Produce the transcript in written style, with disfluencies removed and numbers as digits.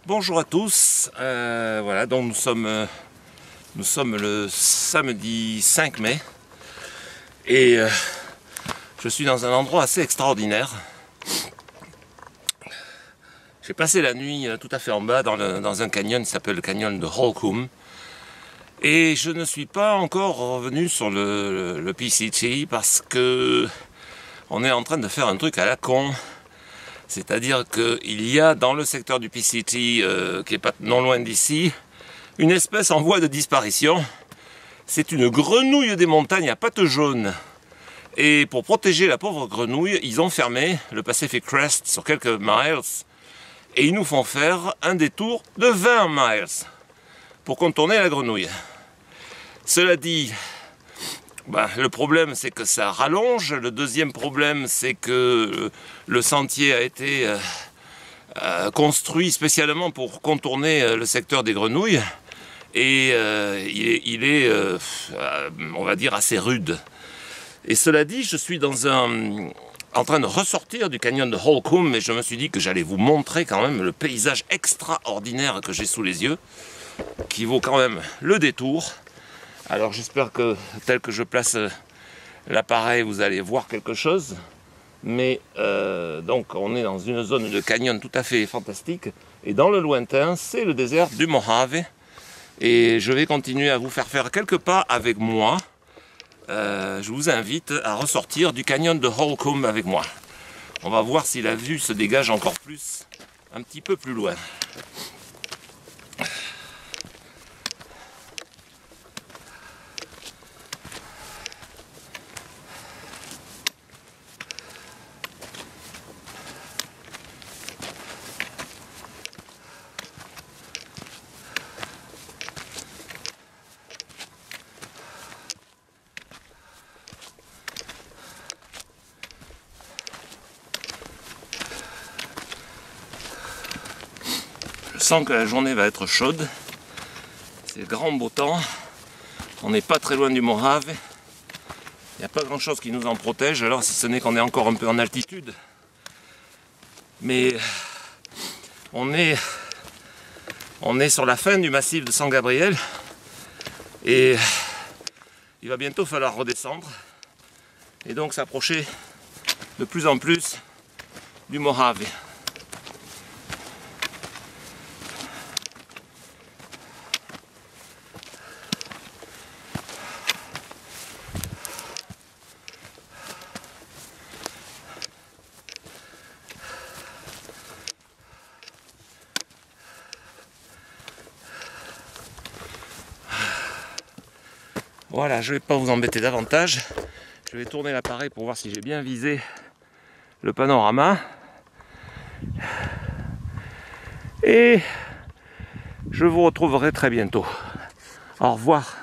Bonjour à tous, voilà, donc nous sommes le samedi 5 mai et je suis dans un endroit assez extraordinaire. J'ai passé la nuit tout à fait en bas dans un canyon qui s'appelle le canyon de Holcomb et je ne suis pas encore revenu sur le PCT parce que on est en train de faire un truc à la con. C'est-à-dire qu'il y a dans le secteur du PCT, qui est pas non loin d'ici, une espèce en voie de disparition. C'est une grenouille des montagnes à pattes jaunes. Et pour protéger la pauvre grenouille, ils ont fermé le Pacific Crest sur quelques miles. Et ils nous font faire un détour de 20 miles pour contourner la grenouille. Cela dit, le problème c'est que ça rallonge. Le deuxième problème c'est que le sentier a été construit spécialement pour contourner le secteur des grenouilles et il est on va dire assez rude. Et cela dit, je suis en train de ressortir du canyon de Holcomb et je me suis dit que j'allais vous montrer quand même le paysage extraordinaire que j'ai sous les yeux, qui vaut quand même le détour. Alors j'espère que tel que je place l'appareil, vous allez voir quelque chose. Mais donc on est dans une zone de canyon tout à fait fantastique. Et dans le lointain, c'est le désert du Mojave. Et je vais continuer à vous faire quelques pas avec moi. Je vous invite à ressortir du canyon de Holcomb avec moi. On va voir si la vue se dégage encore plus, un petit peu plus loin. Je sens que la journée va être chaude, c'est grand beau temps, on n'est pas très loin du Mojave, il n'y a pas grand chose qui nous en protège, alors si ce n'est qu'on est encore un peu en altitude. Mais on est sur la fin du massif de San Gabriel et il va bientôt falloir redescendre et donc s'approcher de plus en plus du Mojave. Voilà, je ne vais pas vous embêter davantage. Je vais tourner l'appareil pour voir si j'ai bien visé le panorama. Et je vous retrouverai très bientôt. Au revoir.